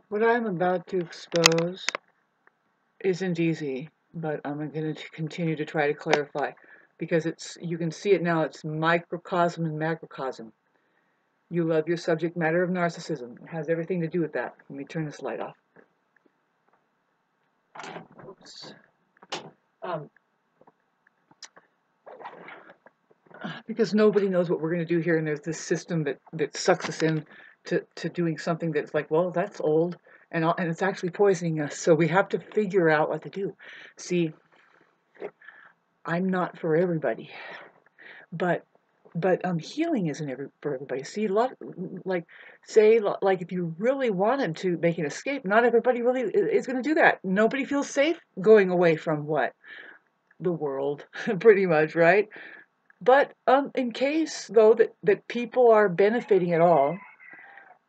What I'm about to expose isn't easy, but I'm going to continue to try to clarify because you can see it now, it's microcosm and macrocosm. You love your subject matter of narcissism. It has everything to do with that. Let me turn this light off. Oops. Um, because nobody knows what we're going to do here, and there's this system that sucks us in to doing something that's like, well, that's old, and it's actually poisoning us. So we have to figure out what to do. See, I'm not for everybody, but healing isn't for everybody. See, a lot like like if you really wanted to make an escape, not everybody really is going to do that. Nobody feels safe going away from what the world, pretty much, right? But in case though that people are benefiting at all,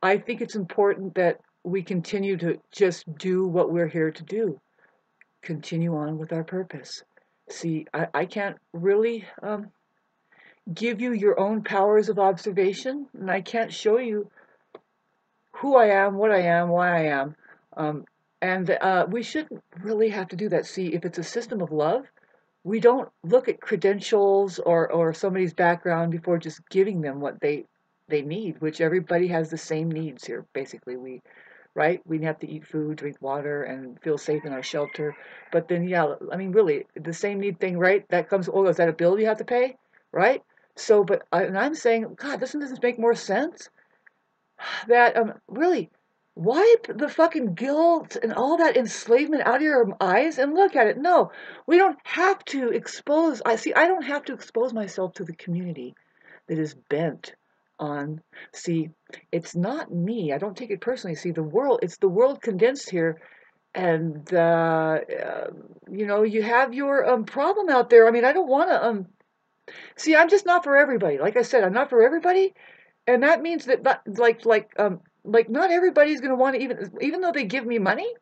I think it's important that we continue to just do what we're here to do. Continue on with our purpose. See, I can't really give you your own powers of observation, and I can't show you who I am, what I am, why I am. Um, and we shouldn't really have to do that. See, if it's a system of love, we don't look at credentials or somebody's background before just giving them what they need, which everybody has the same needs here. Basically, right? We have to eat food, drink water, and feel safe in our shelter. But then, yeah, I mean, really, the same need thing, right? That comes, oh, is that a bill you have to pay, right? So, and I'm saying, God, doesn't this make more sense? That, really, wipe the fucking guilt and all that enslavement out of your eyes and look at it. No, we don't have to expose, I don't have to expose myself to the community that is bent on, see, it's not me. I don't take it personally. See, it's the world condensed here. And, you have your problem out there. I mean, I don't want to, see, I'm just not for everybody. Like I said, I'm not for everybody. And that means that, like not everybody's going to want to even though they give me money,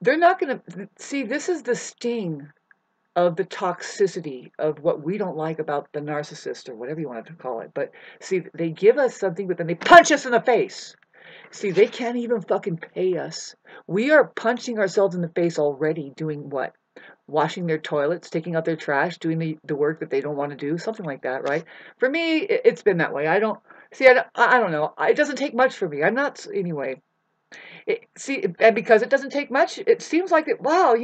they're not going to see, this is the sting of the toxicity of what we don't like about the narcissist or whatever you want to call it. But see, they give us something, but then they punch us in the face. See, they can't even fucking pay us. We are punching ourselves in the face already doing what? Washing their toilets, taking out their trash, doing the work that they don't want to do, something like that, right? For me, it's been that way. I don't see. I don't know. It doesn't take much for me. I'm not anyway. See, and because it doesn't take much, it seems like it. Wow,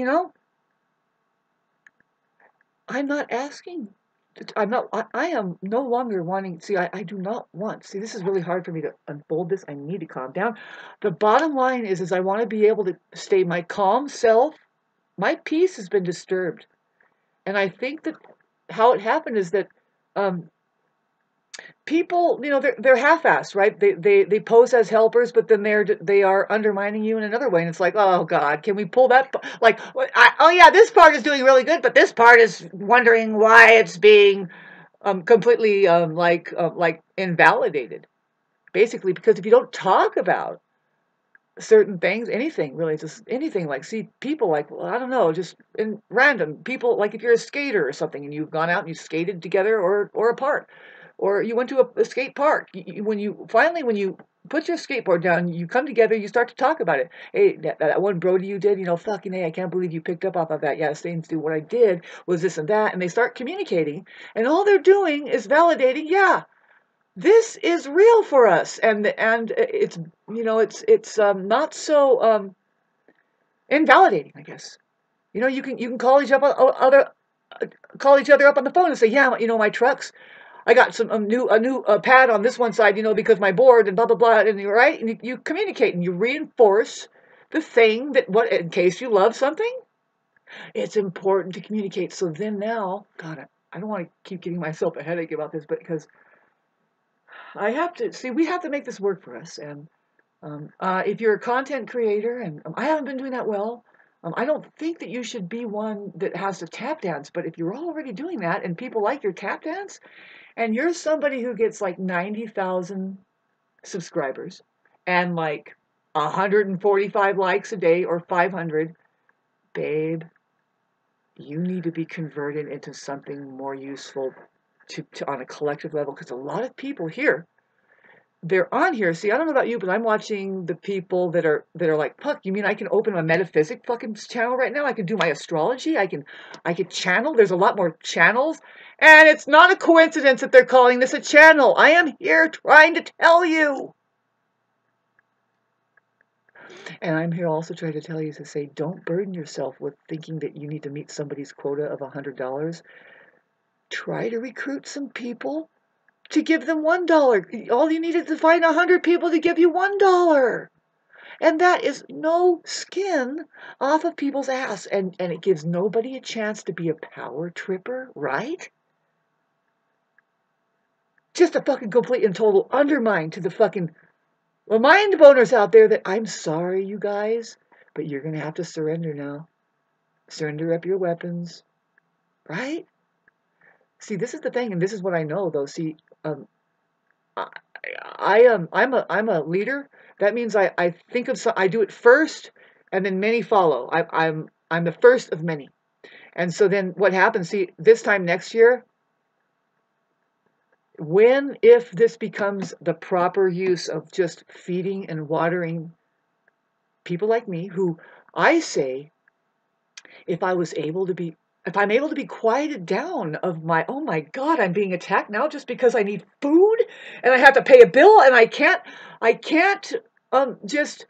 I'm not asking. I'm not. I am no longer wanting. See, I do not want. See, this is really hard for me to unfold this. I need to calm down. The bottom line is I want to be able to stay my calm self. My peace has been disturbed, and I think that how it happened is that um, people, they're half-assed, right? They pose as helpers, but then they are undermining you in another way, and it's like, oh God, can we pull that? Like, oh yeah, this part is doing really good, but this part is wondering why it's being completely like invalidated, basically, because if you don't talk about certain things, anything really, just anything, like, see, people like, well, I don't know, just in random people, like if you're a skater or something and you've gone out and you skated together or apart, or you went to a skate park, when you put your skateboard down, you come together, you start to talk about it. Hey, that one Brody you did, fucking hey, I can't believe you picked up off of that. Yeah, same to what I did was this and that, and they start communicating, and all they're doing is validating, yeah, this is real for us, and it's, it's not so invalidating, I guess. You can call each other call each other up on the phone and say, yeah, my trucks, I got some a new pad on this one side, because my board and blah blah blah, and you're right, and you communicate and you reinforce the thing that, what, in case you love something, it's important to communicate. So then now, God, I don't want to keep giving myself a headache about this, but because I have to see, we have to make this work for us. And if you're a content creator, and I haven't been doing that well, I don't think that you should be one that has to tap dance. But if you're already doing that and people like your tap dance, and you're somebody who gets like 90,000 subscribers and like 145 likes a day or 500, babe, you need to be converted into something more useful to on a collective level, because a lot of people here, they're on here. See, I don't know about you, but I'm watching the people that are like, fuck, you mean I can open a metaphysic fucking channel right now? I can do my astrology. I can channel. There's a lot more channels. And it's not a coincidence that they're calling this a channel. I am here trying to tell you. And I'm here also trying to tell you to say, don't burden yourself with thinking that you need to meet somebody's quota of $100. Try to recruit some people to give them $1. All you need is to find 100 people to give you $1. And that is no skin off of people's ass. And it gives nobody a chance to be a power tripper, right? Just a fucking complete and total undermine to the fucking mind boners out there that I'm sorry, you guys, but you're going to have to surrender now. Surrender up your weapons, right? See, this is the thing, and this is what I know, though. See, I'm a leader. That means I think of I do it first, and then many follow. I'm the first of many, and so then what happens? See, this time next year, if this becomes the proper use of just feeding and watering people like me, who I say, if I'm able to be quieted down of my, oh my God, I'm being attacked now just because I need food and I have to pay a bill and I can't just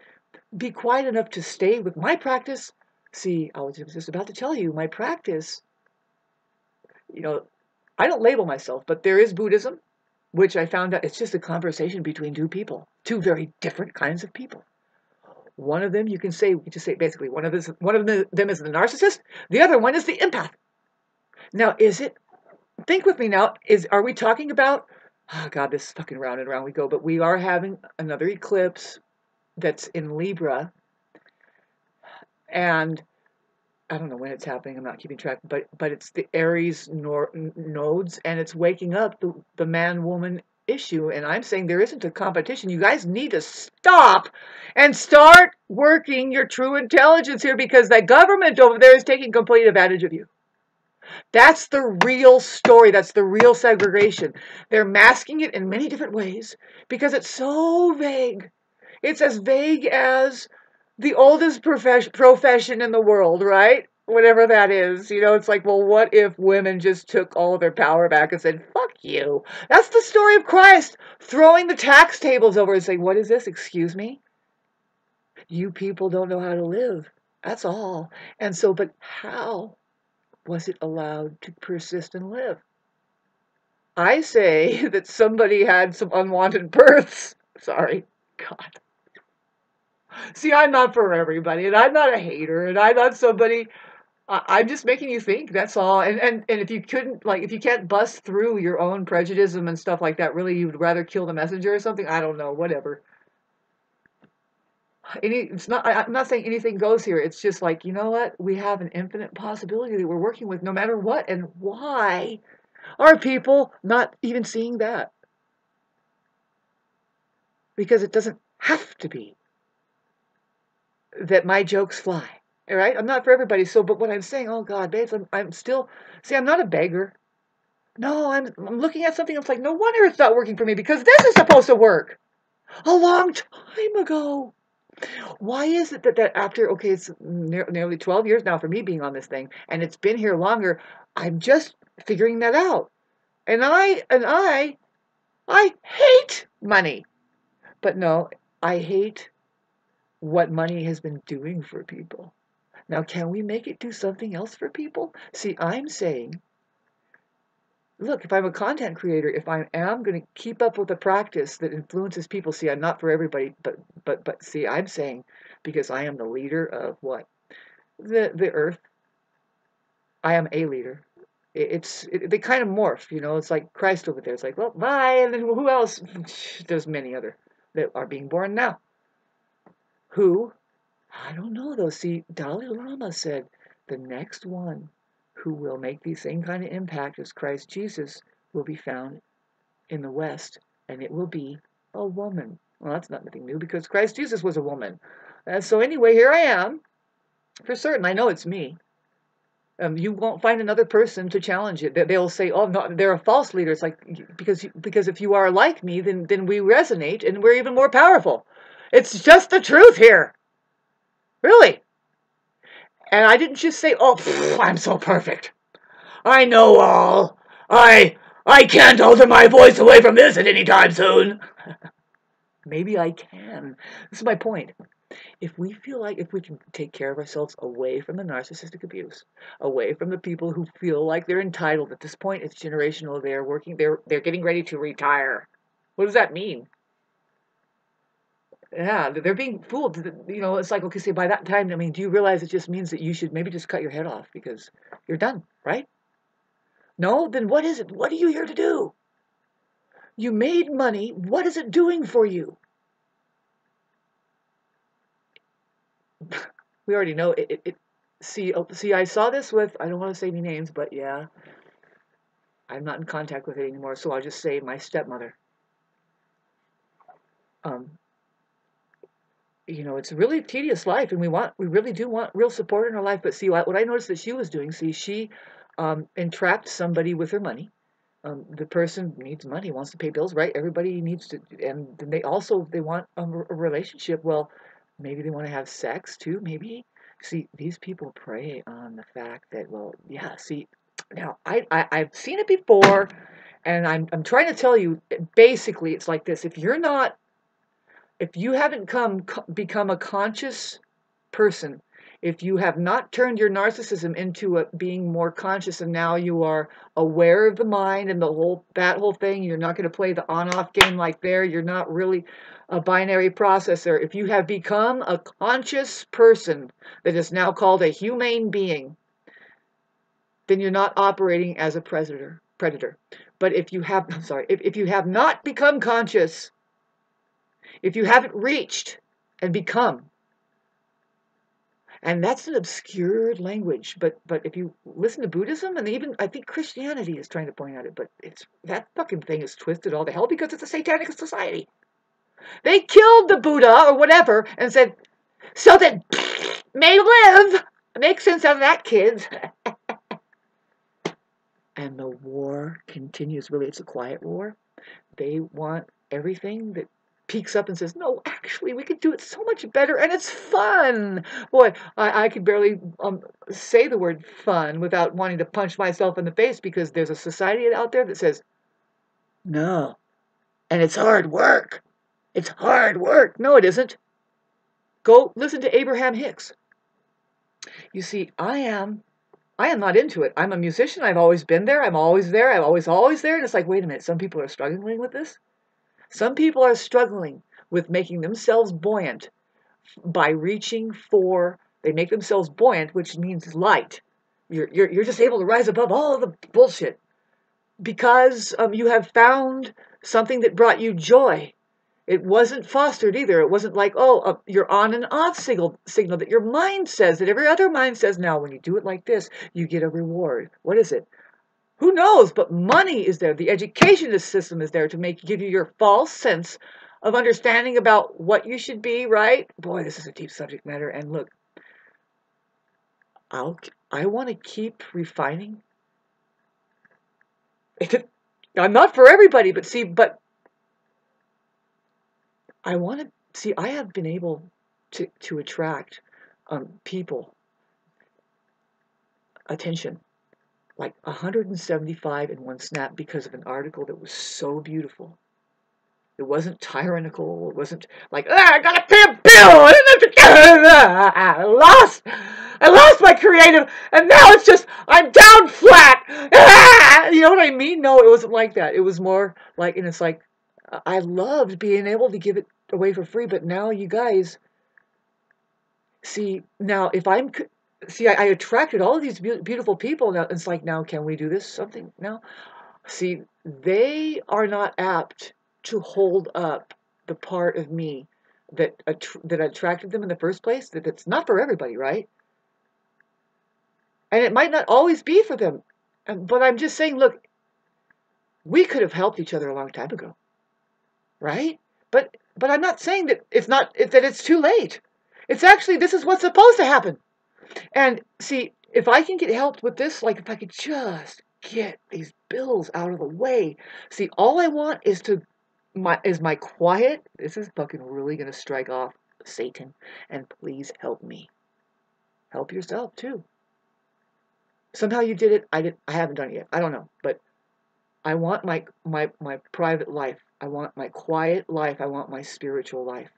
be quiet enough to stay with my practice. See, I was just about to tell you, my practice, I don't label myself, but there is Buddhism, which I found out it's just a conversation between two people, two very different kinds of people. One of them, we can just say basically, one of them is the narcissist, the other one is the empath. Now, think with me now, are we talking about, oh God, this is fucking round and round we go, but we are having another eclipse that's in Libra, and I don't know when it's happening, I'm not keeping track, but it's the Aries nodes, and it's waking up the man-woman issue, and I'm saying there isn't a competition. You guys need to stop and start working your true intelligence here, because that government over there is taking complete advantage of you. That's the real story. That's the real segregation. They're masking it in many different ways because it's so vague. It's as vague as the oldest profession in the world, right? Whatever that is. It's like, well, what if women just took all of their power back and said, fuck you? That's the story of Christ, throwing the tax tables over and saying, what is this? Excuse me? You people don't know how to live. That's all. And so, but how was it allowed to persist and live? I say that somebody had some unwanted births. Sorry. God. See, I'm not for everybody, and I'm not a hater, and I'm not somebody. I'm just making you think. That's all. And if you if you can't bust through your own prejudice and stuff like that, really, you'd rather kill the messenger or something. I don't know. Whatever. I'm not saying anything goes here. It's just like, you know what? We have an infinite possibility that we're working with, no matter what. And why are people not even seeing that? Because it doesn't have to be that my jokes fly. All right? I'm not for everybody. So, but what I'm saying, oh God, babes, I'm still, see, I'm not a beggar. No, I'm looking at something. It's like, no wonder it's not working for me, because this is supposed to work a long time ago. Why is it that after, okay, it's nearly 12 years now for me being on this thing, and it's been here longer, I'm just figuring that out. And I hate money. But no, I hate what money has been doing for people. Now, can we make it do something else for people? See, I'm saying, look, if I'm a content creator, if I am going to keep up with a practice that influences people, see, I'm not for everybody, but see, I'm saying, because I am the leader of what? The earth. I am a leader. They kind of morph, it's like Christ over there. It's like, well, bye, and then who else? There's many other that are being born now. Who? I don't know, though. See, Dalai Lama said the next one who will make the same kind of impact as Christ Jesus will be found in the West, and it will be a woman. Well, that's not nothing new, because Christ Jesus was a woman. So anyway, here I am. For certain, I know it's me. You won't find another person to challenge it. They'll say, "Oh, no, they're a false leader." It's like because if you are like me, then we resonate and we're even more powerful. It's just the truth here, really. And I didn't just say, "Oh, I'm so perfect. I know all. I can't alter my voice away from this at any time soon." Maybe I can. This is my point. If we feel like if we can take care of ourselves away from the narcissistic abuse, away from the people who feel like they're entitled, at this point it's generational, they're getting ready to retire. What does that mean? Yeah, they're being fooled. It's like, okay, say by that time, I mean, do you realize it just means that you should maybe just cut your head off because you're done, right? No? Then what is it? What are you here to do? You made money. What is it doing for you? We already know it. See, I saw this with, I don't want to say any names, but yeah, I'm not in contact with it anymore, so I'll just say my stepmother. Um, it's a really tedious life, and we really do want real support in our life. But see, what I noticed that she was doing, see, she entrapped somebody with her money. The person needs money, wants to pay bills, right? Everybody needs to, and then they want a relationship. Well, maybe they want to have sex too. Maybe. See, these people prey on the fact that, well, yeah. See, now I've seen it before, and I'm trying to tell you. Basically, it's like this: if you haven't become a conscious person, if you have not turned your narcissism into being more conscious, and now you are aware of the mind and that whole thing, you're not going to play the on-off game like there. You're not really a binary processor. If you have become a conscious person that is now called a humane being, then you're not operating as a predator. But if you have, I'm sorry, if you have not become conscious, if you haven't reached and become, and that's an obscured language, but if you listen to Buddhism, and even I think Christianity is trying to point at it, but it's that fucking thing is twisted all to hell because it's a satanic society. They killed the Buddha or whatever and said, so that may live. Make sense out of that, kids. And the war continues. Really, it's a quiet war. They want everything that peaks up and says, no, actually, we could do it so much better, and it's fun. Boy, I could barely say the word fun without wanting to punch myself in the face, because there's a society out there that says, no, and it's hard work. It's hard work. No, it isn't. Go listen to Abraham Hicks. You see, I am not into it. I'm a musician. I've always been there. I'm always there. I'm always there. And it's like, wait a minute, some people are struggling with this. Some people are struggling with making themselves buoyant by they make themselves buoyant, which means light. You're just able to rise above all of the bullshit because you have found something that brought you joy. It wasn't fostered either. It wasn't like, you're on and off signal that your mind says, that every other mind says. Now, when you do it like this, you get a reward. What is it? Who knows? But money is there. The education system is there to give you your false sense of understanding about what you should be, right? Boy, this is a deep subject matter. And look, I want to keep refining. I'm not for everybody, but I want to see. I have been able to attract people attention, like 175 in one snap, because of an article that was so beautiful. It wasn't tyrannical. It wasn't like, I gotta pay a bill. I lost my creative, and now it's just, I'm down flat. You know what I mean? No, it wasn't like that. It was more like, and it's like, I loved being able to give it away for free, but now you guys, see, now if I attracted all of these beautiful people. Now it's like, now can we do this something now? See, they are not apt to hold up the part of me that attracted them in the first place. That it's not for everybody, right? And it might not always be for them. But I'm just saying, look, we could have helped each other a long time ago, right? But I'm not saying that that it's too late. It's actually, this is what's supposed to happen. And see, if I can get helped with this, like if I could just get these bills out of the way. See, all I want is my quiet. This is fucking really gonna strike off, Satan. And please help me. Help yourself too. Somehow you did it. I haven't done it yet. I don't know. But I want my private life. I want my quiet life. I want my spiritual life.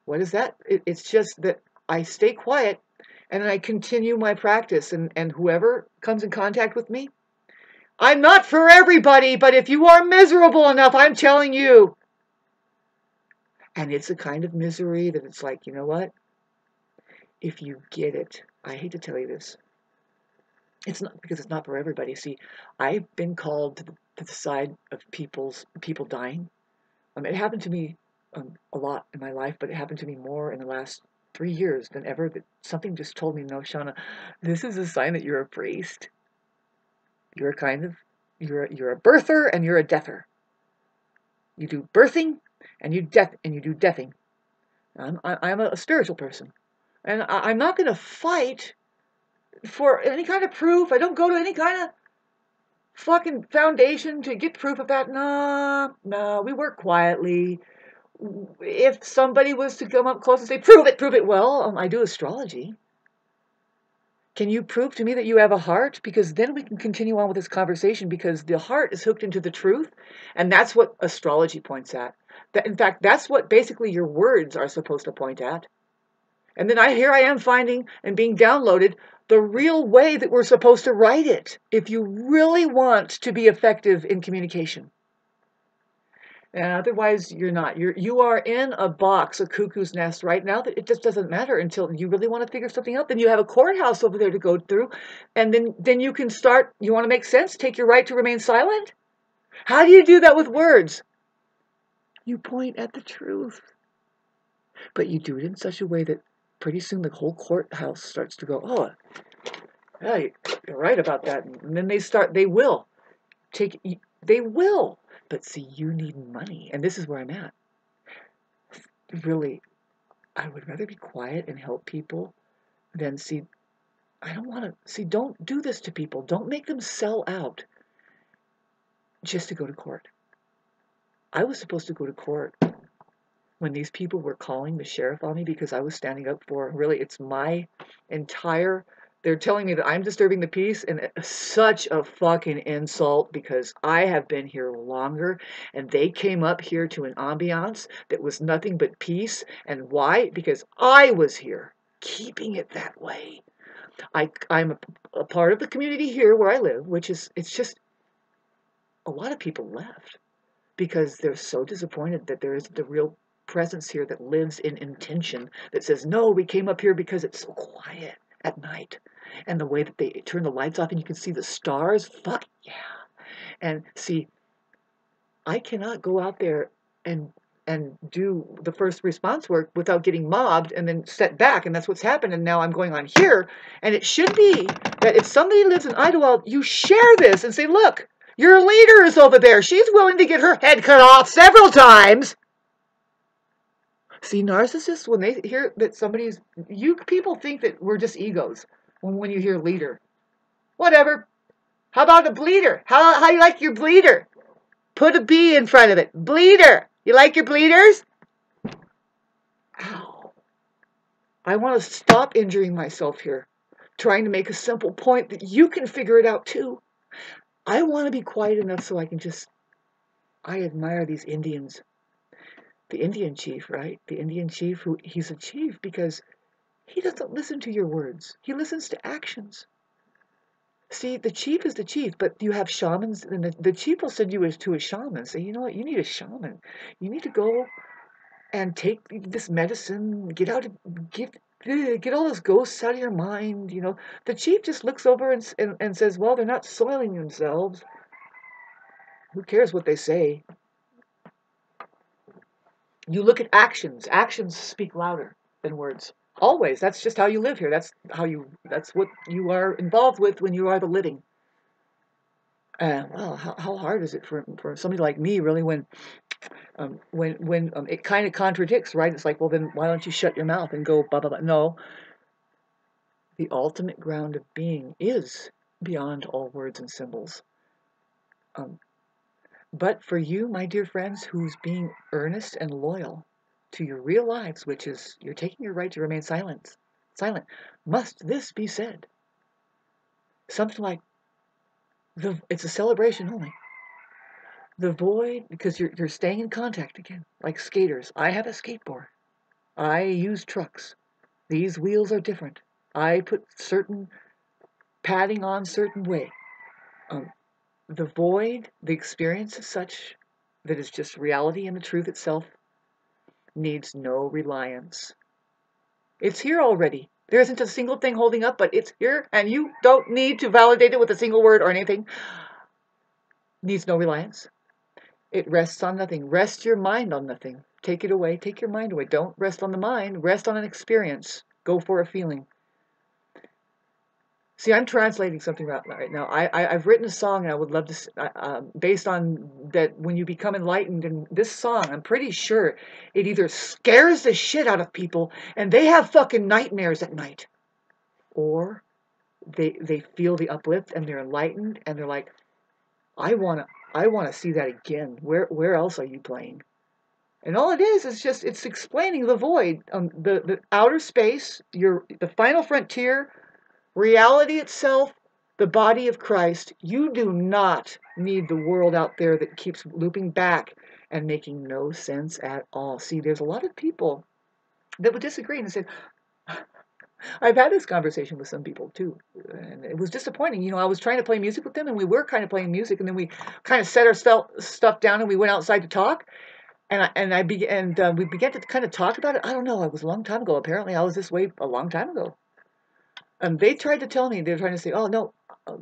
What is that? It's just that I stay quiet and I continue my practice, and whoever comes in contact with me, I'm not for everybody, but if you are miserable enough, I'm telling you. And it's a kind of misery that it's like, you know what? If you get it, I hate to tell you this. It's not because it's not for everybody. See, I've been called to the side of people dying. It happened to me a lot in my life, but it happened to me more in the last 3 years than ever. That something just told me, no, Shauna, this is a sign that you're a priest. You're a kind of you're a birther and you're a deather. You do birthing and you do deathing. I'm a spiritual person, and I'm not going to fight for any kind of proof. I don't go to any kind of fucking foundation to get proof of that. No, we work quietly. If somebody was to come up close and say, prove it, well, I do astrology. Can you prove to me that you have a heart? Because then we can continue on with this conversation, because the heart is hooked into the truth, and that's what astrology points at. In fact, that's what basically your words are supposed to point at. And then here I am finding and being downloaded the real way that we're supposed to write it if you really want to be effective in communication. And otherwise, you're not. You are in a box, a cuckoo's nest right now that it just doesn't matter until you really want to figure something out. Then you have a courthouse over there to go through, and then you can start. You want to make sense? Take your right to remain silent? How do you do that with words? You point at the truth. But you do it in such a way that pretty soon the whole courthouse starts to go, oh, yeah, you're right about that. And then they will. They will. But see, you need money. And this is where I'm at. Really, I would rather be quiet and help people than see, I don't want to, see, don't do this to people. Don't make them sell out just to go to court. I was supposed to go to court when these people were calling the sheriff on me because I was standing up for, really, it's my entire, they're telling me that I'm disturbing the peace, and it's such a fucking insult because I have been here longer, and they came up here to an ambiance that was nothing but peace. And why? Because I was here, keeping it that way. I'm a part of the community here where I live, which is, it's just, a lot of people left because they're so disappointed that there isn't a real presence here that lives in intention, that says, no, we came up here because it's so quiet at night. And the way that they turn the lights off and you can see the stars, fuck yeah. And see, I cannot go out there and do the first response work without getting mobbed and then set back. And that's what's happened. And now I'm going on here. And it should be that if somebody lives in Idlewild, you share this and say, look, your leader is over there. She's willing to get her head cut off several times. See, narcissists, when they hear that somebody's, you people think that we're just egos when you hear leader. Whatever. How about a bleeder? How you like your bleeder? Put a B in front of it. Bleeder. You like your bleeders? Ow. I want to stop injuring myself here, trying to make a simple point that you can figure it out too. I want to be quiet enough so I can just, I admire these Indians. The Indian chief, right? The Indian chief, he's a chief because he doesn't listen to your words. He listens to actions. See, the chief is the chief, but you have shamans, and the chief will send you to a shaman. Say, you know what, you need a shaman. You need to go and take this medicine, get all those ghosts out of your mind. You know, the chief just looks over and says, well, they're not soiling themselves. Who cares what they say? You look at actions. Actions speak louder than words. Always. That's just how you live here. That's what you are involved with when you are the living. Well, how hard is it for somebody like me, really, when it kind of contradicts, right? It's like, well, then why don't you shut your mouth and go blah blah blah? No. The ultimate ground of being is beyond all words and symbols. But for you, my dear friends, who's being earnest and loyal to your real lives, which is you're taking your right to remain silent, must this be said? Something like, it's a celebration only. The void, because you're staying in contact again, like skaters. I have a skateboard. I use trucks. These wheels are different. I put certain padding on certain way. The void, the experience is such that it's just reality, and the truth itself needs no reliance. It's here already. There isn't a single thing holding up, but it's here, and you don't need to validate it with a single word or anything. Needs no reliance. It rests on nothing. Rest your mind on nothing. Take it away. Take your mind away. Don't rest on the mind. Rest on an experience. Go for a feeling. See, I'm translating something right now. I've written a song, and I would love to, based on that, when you become enlightened. And this song, I'm pretty sure it either scares the shit out of people, and they have fucking nightmares at night, or they feel the uplift, and they're enlightened, and they're like, I wanna see that again. Where else are you playing? And all it is just, it's explaining the void, the outer space, the final frontier. Reality itself, the body of Christ. You do not need the world out there that keeps looping back and making no sense at all. See, there's a lot of people that would disagree and say, I've had this conversation with some people too, and it was disappointing. I was trying to play music with them, and we were kind of playing music, and then we kind of set our stuff down, and we went outside to talk. We began to kind of talk about it. I don't know. It was a long time ago. Apparently, I was this way a long time ago. They tried to tell me, they were trying to say, oh, no,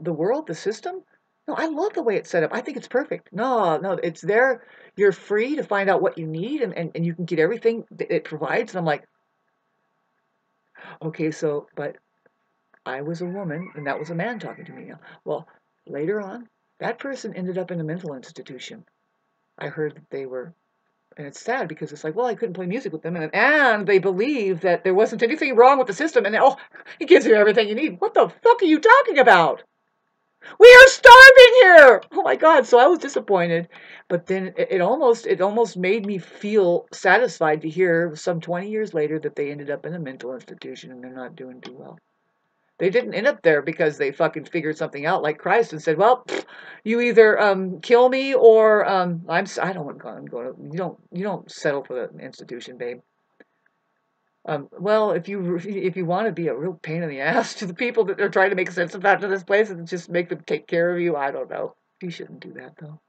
the world, the system? No, I love the way it's set up. I think it's perfect. No, it's there. You're free to find out what you need, and you can get everything that it provides. And I'm like, okay, but I was a woman, and that was a man talking to me. Well, later on, that person ended up in a mental institution. I heard that they were, and it's sad because it's like, well, I couldn't play music with them, and they believe that there wasn't anything wrong with the system, and he gives you everything you need. What the fuck are you talking about? We are starving here. Oh my God! So I was disappointed, but then it almost made me feel satisfied to hear some 20 years later that they ended up in a mental institution and they're not doing too well. They didn't end up there because they fucking figured something out like Christ and said, "Well, you either kill me or I don't want to go. You don't settle for the institution, babe." Well, if you want to be a real pain in the ass to the people that are trying to make sense about to this place and just make them take care of you, I don't know. You shouldn't do that though.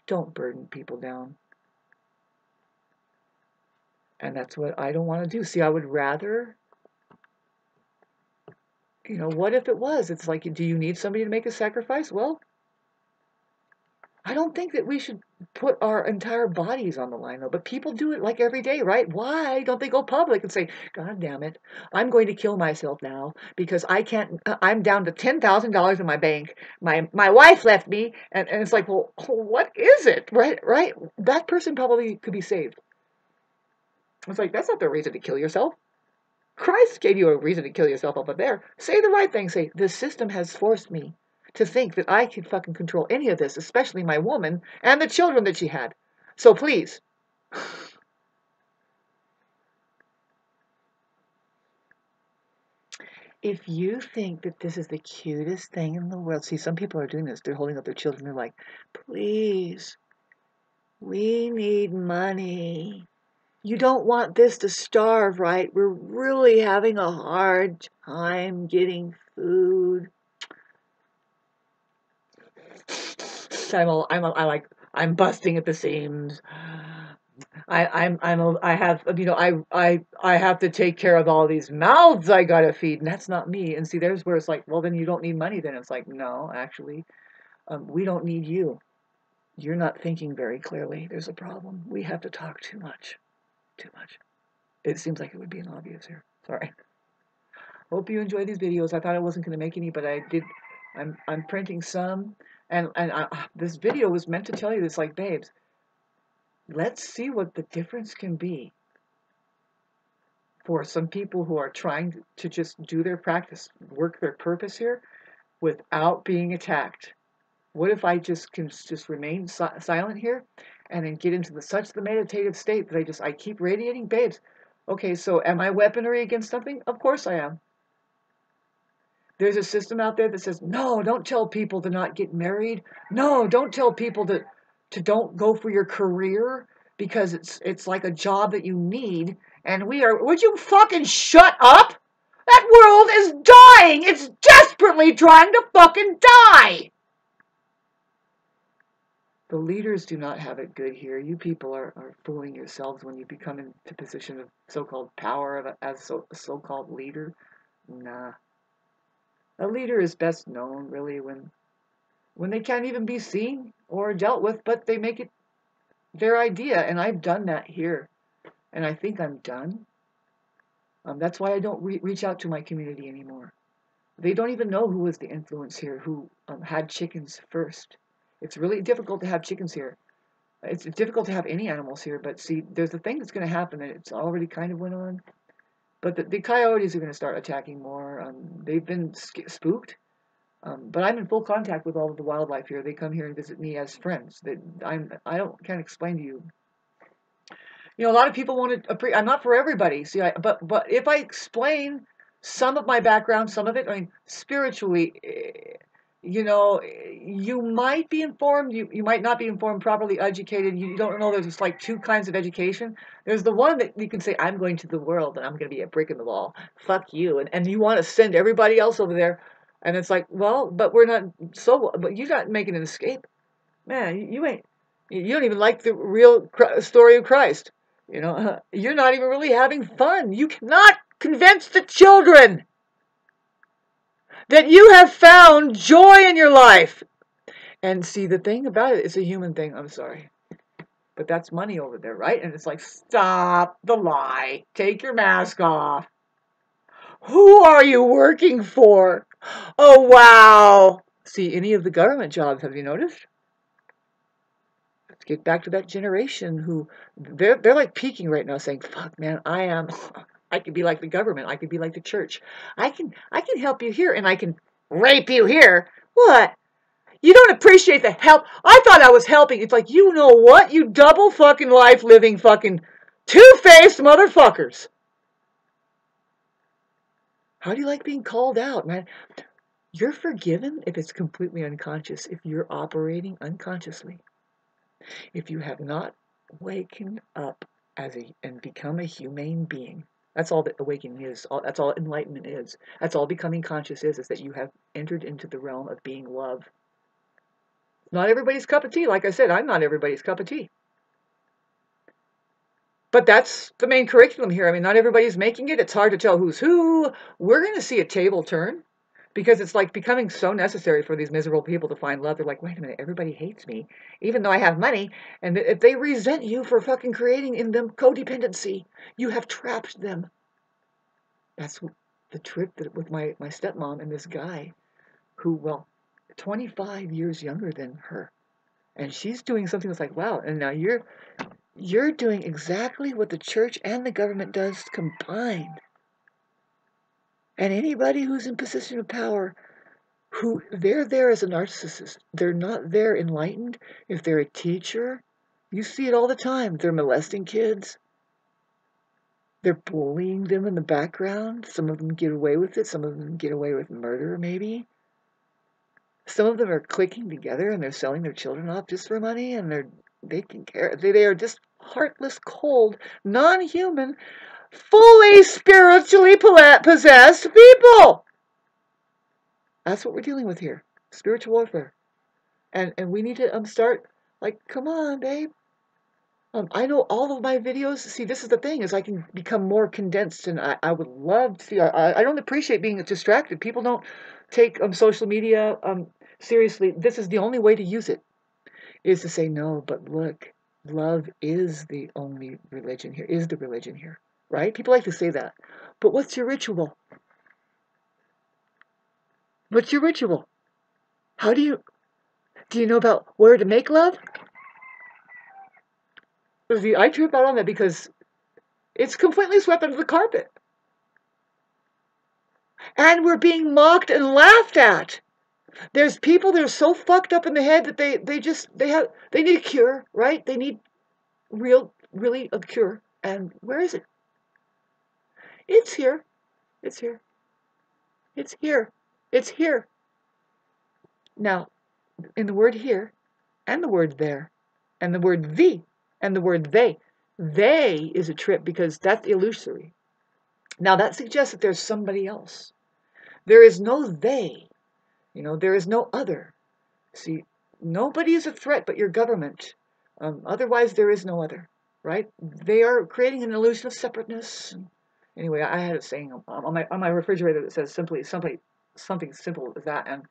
Don't burden people down. And that's what I don't want to do. See, I would rather, what if it was? It's like, do you need somebody to make a sacrifice? Well, I don't think that we should put our entire bodies on the line, though. But people do it like every day, right? Why don't they go public and say, God damn it, I'm going to kill myself now because I can't, I'm down to $10,000 in my bank. My wife left me. And it's like, well, what is it? Right? That person probably could be saved. It's like, that's not the reason to kill yourself. Christ gave you a reason to kill yourself over there. Say the right thing. Say, the system has forced me to think that I could fucking control any of this, especially my woman and the children that she had. So please. If you think that this is the cutest thing in the world, see, some people are doing this. They're holding up their children. They're like, please, we need money. You don't want this to starve, right? We're really having a hard time getting food. I'm busting at the seams. I have, I have to take care of all these mouths I gotta feed, and that's not me. And see, there's where it's like, well, then you don't need money. Then it's like, no, actually, we don't need you. You're not thinking very clearly. There's a problem. We have to talk too much. Too much. It seems like it would be an obvious here. Sorry. Hope you enjoy these videos. I thought I wasn't going to make any, but I did. I'm printing some, and this video was meant to tell you this, like, babes, let's see what the difference can be for some people who are trying to just do their practice, work their purpose here without being attacked. What if I just can just remain silent here and then get into such the meditative state that I keep radiating? Babes, okay, so am I weaponry against something? Of course I am. There's a system out there that says, no, don't tell people to not get married. No, don't tell people to don't go for your career because it's like a job that you need. And would you fucking shut up? That world is dying. It's desperately trying to fucking die. The leaders do not have it good here. You people are fooling yourselves when you become into position of so-called power as a so-called leader. Nah. A leader is best known, really, when they can't even be seen or dealt with, but they make it their idea. And I've done that here. And I think I'm done. That's why I don't reach out to my community anymore. They don't even know who was the influence here, who had chickens first. It's really difficult to have chickens here. It's difficult to have any animals here, but see, there's a thing that's going to happen, and it's already kind of went on. But the coyotes are going to start attacking more. They've been spooked. But I'm in full contact with all of the wildlife here. They come here and visit me as friends. Can't explain to you. You know, a lot of people want to. I'm not for everybody. See, but if I explain some of my background, some of it, I mean, spiritually, you know, you might be informed. You might not be informed, properly educated. You don't know there's just like two kinds of education. There's the one that you can say, I'm going to the world and I'm going to be a brick in the wall. Fuck you, and you want to send everybody else over there. And it's like, well, but we're not but you're not making an escape. Man, you don't even like the real story of Christ. You know, you're not even really having fun. You cannot convince the children that you have found joy in your life. And see, the thing about it, it's a human thing. I'm sorry. But that's money over there, right? And it's like, stop the lie. Take your mask off. Who are you working for? Oh, wow. See, any of the government jobs, have you noticed? Let's get back to that generation who, they're like peaking right now saying, fuck, man, I could be like the government. I could be like the church. I can help you here and I can rape you here. What? You don't appreciate the help. I thought I was helping. It's like, you know what? You double fucking life living fucking two-faced motherfuckers. How do you like being called out, man? You're forgiven if it's completely unconscious, if you're operating unconsciously. If you have not wakened up and become a humane being, that's all that awakening is. That's all enlightenment is. That's all becoming conscious is that you have entered into the realm of being love. Not everybody's cup of tea. Like I said, I'm not everybody's cup of tea. But that's the main curriculum here. I mean, not everybody's making it. It's hard to tell who's who. We're going to see a table turn because it's like becoming so necessary for these miserable people to find love. They're like, wait a minute, everybody hates me, even though I have money. And if they resent you for fucking creating in them codependency, you have trapped them. That's the trip with my stepmom and this guy who, well, 25 years younger than her. And she's doing something that's like, wow, and now you're doing exactly what the church and the government does combined. And anybody who's in position of power, who they're there as a narcissist, they're not there enlightened. If they're a teacher, you see it all the time. They're molesting kids. They're bullying them in the background. Some of them get away with it. Some of them get away with murder, maybe. Some of them are clicking together and they're selling their children off just for money, and they are just heartless, cold, non-human, fully spiritually possessed people. That's what we're dealing with here. Spiritual warfare. And we need to start, like, come on, babe. I know all of my videos. See, this is the thing, is I can become more condensed, and I would love to see. I don't appreciate being distracted. People don't take social media seriously. This is the only way to use it, is to say, no, but look, love is the only religion here, is the religion here, right? People like to say that. But what's your ritual? What's your ritual? Do you know about where to make love? See, I trip out on that because It's completely swept under the carpet. And we're being mocked and laughed at. There's people that are so fucked up in the head that they need a cure, right? They need really a cure. And where is it? It's here. It's here. It's here. It's here. Now, in the word here, and the word there, and the word thee, and the word they is a trip because that's illusory. Now, that suggests that there's somebody else. There is no they. There is no other. See, nobody is a threat but your government. Otherwise, there is no other, right? They are creating an illusion of separateness. Anyway, I had a saying on my refrigerator that says something simple as that. And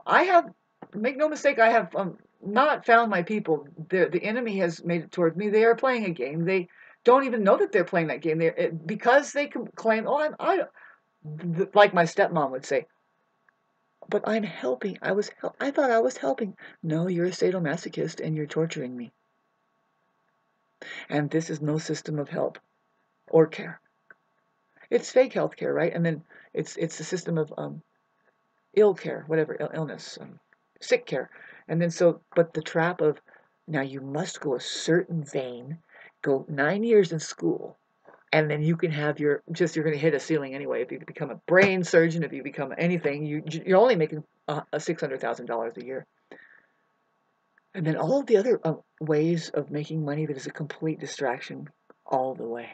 I have, make no mistake, I have not found my people. The enemy has made it towards me. They are playing a game. They don't even know that they're playing that game. Because they can claim, oh, like my stepmom would say, but I'm helping. I thought I was helping. No, you're a sadomasochist and you're torturing me. And this is no system of help or care. It's fake health care, right? And then it's a system of ill care, whatever, illness, sick care. And then but the trap of, now you must go a certain vein, go 9 years in school, and then you can have you're going to hit a ceiling anyway. If you become a brain surgeon, if you become anything, you're only making $600,000 a year. And then all of the other ways of making money that is a complete distraction all the way.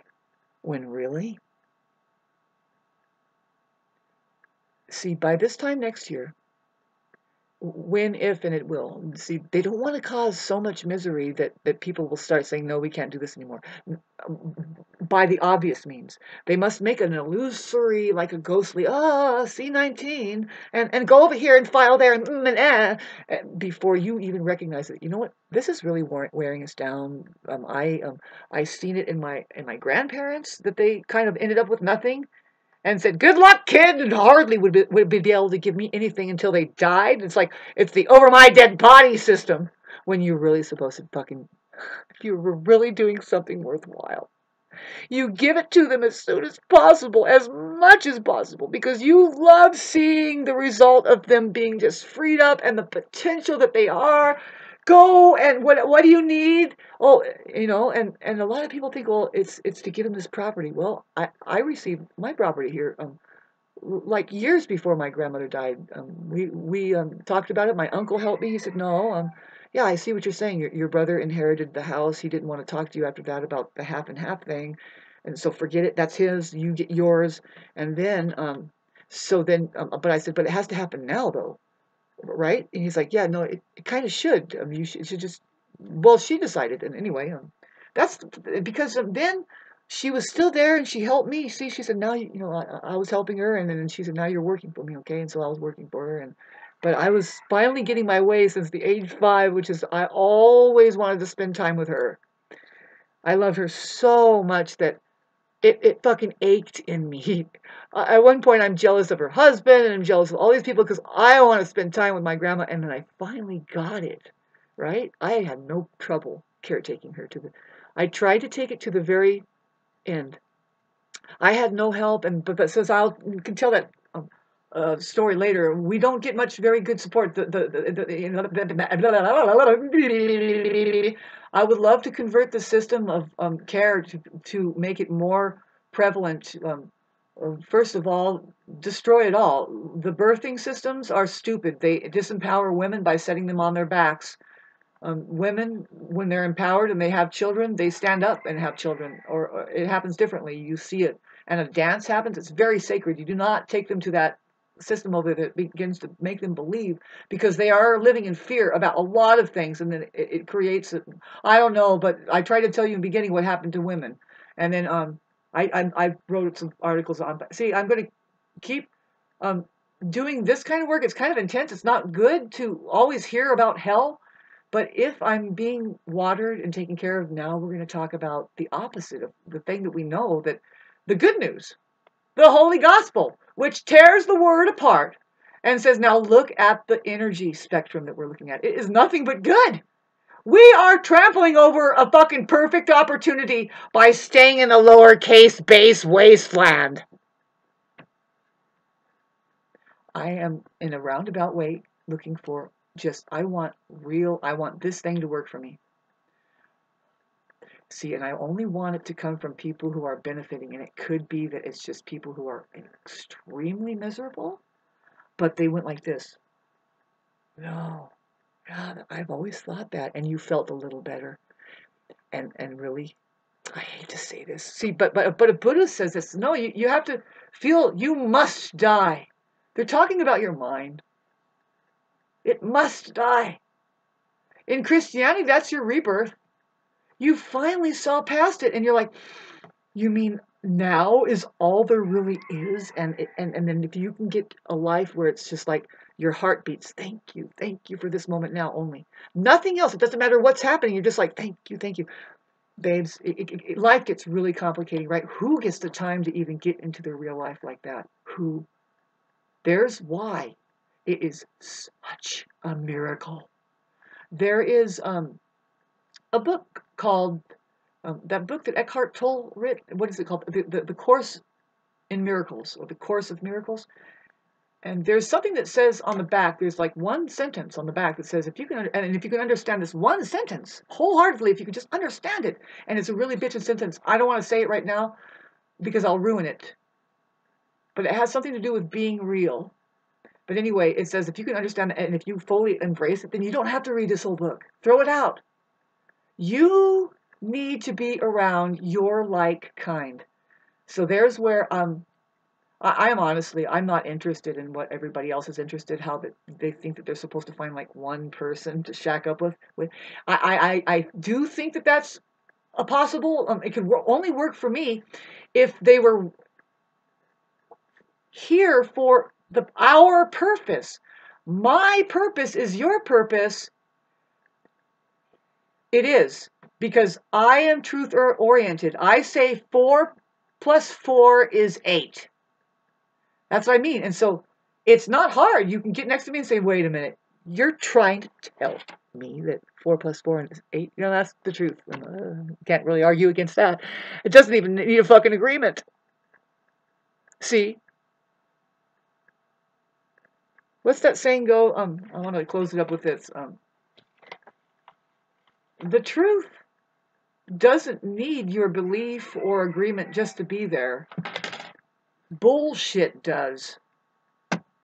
When really? See, by this time next year, when, if, and it will. See, they don't want to cause so much misery that people will start saying, no, we can't do this anymore. By the obvious means. They must make an illusory, like a ghostly, C19, and go over here and file there, and before you even recognize it. You know what? This is really wearing us down. I seen it in my grandparents, that they kind of ended up with nothing. And said, good luck, kid, and hardly would be able to give me anything until they died. It's like, it's the over my dead body system, when you're really supposed to if you were really doing something worthwhile, you give it to them as soon as possible, as much as possible, because you love seeing the result of them being just freed up and the potential that they are. Go, and what do you need? Oh, and a lot of people think, well, it's to give them this property. Well, I received my property here like years before my grandmother died. We talked about it. My uncle helped me. He said, no, yeah, I see what you're saying. Your brother inherited the house. He didn't want to talk to you after that about the half and half thing, and so forget it. That's his. You get yours. And then but I said, but it has to happen now, though. Right? And he's like, yeah, no, it kind of should. I mean, it should just, well, she decided. And anyway, that's because then she was still there and she helped me. See, she said, now, I was helping her. And then she said, now you're working for me. Okay. And so I was working for her. But I was finally getting my way since the age 5, which is, I always wanted to spend time with her. I love her so much that it fucking ached in me. At one point, I'm jealous of her husband, and I'm jealous of all these people because I want to spend time with my grandma, and then I finally got it, right? I had no trouble caretaking her I tried to take it to the very end. I had no help, but since I can tell that story later, we don't get very good support. I would love to convert the system of care to make it more prevalent. First of all, destroy it all. The birthing systems are stupid. They disempower women by setting them on their backs. Women, when they're empowered and they have children, they stand up and have children, or it happens differently. You see it. And a dance happens, it's very sacred. You do not take them to that system over that begins to make them believe, because they are living in fear about a lot of things, and then it creates I don't know, but I tried to tell you in the beginning what happened to women, and then I wrote some articles on. See, I'm going to keep doing this kind of work. It's kind of intense. It's not good to always hear about hell, but if I'm being watered and taken care of now, we're going to talk about the opposite of the thing that we know, that the good news, the Holy Gospel, which tears the Word apart and says, now look at the energy spectrum that we're looking at. It is nothing but good. We are trampling over a fucking perfect opportunity by staying in the lowercase base wasteland. I am in a roundabout way looking for just, I want this thing to work for me. See, and I only want it to come from people who are benefiting, and it could be that it's just people who are extremely miserable, but they went like this. No, God, I've always thought that, and you felt a little better. And really, I hate to say this. See, but a Buddha says this. No, you have to feel you must die. They're talking about your mind. It must die. In Christianity, that's your rebirth. You finally saw past it, and you're like, you mean now is all there really is? And then if you can get a life where it's just like your heart beats, thank you for this moment now only. Nothing else. It doesn't matter what's happening. You're just like, thank you. Babes, life gets really complicated, right? Who gets the time to even get into their real life like that? Who? There's why it is such a miracle. There is a book called, that book that Eckhart Tolle wrote, what is it called? The Course in Miracles, or the Course of Miracles. And there's something that says on the back, there's like one sentence on the back that says, if you can understand this one sentence wholeheartedly, if you could just understand it, and it's a really bitchin' sentence, I don't want to say it right now because I'll ruin it. But it has something to do with being real. But anyway, it says, if you can understand it, and if you fully embrace it, then you don't have to read this whole book. Throw it out. You need to be around your like kind. So there's where I am honestly, I'm not interested in what everybody else is interested, how that they think that they're supposed to find like one person to shack up with. I do think that that's a possible, it could only work for me if they were here for our purpose. My purpose is your purpose. It is, because I am truth oriented. I say 4 plus 4 is 8. That's what I mean. And so it's not hard. You can get next to me and say, wait a minute, you're trying to tell me that 4 plus 4 is 8. You know, that's the truth. Can't really argue against that. It doesn't even need a fucking agreement. See? What's that saying go? I want to close it up with this. The truth doesn't need your belief or agreement just to be there. Bullshit does.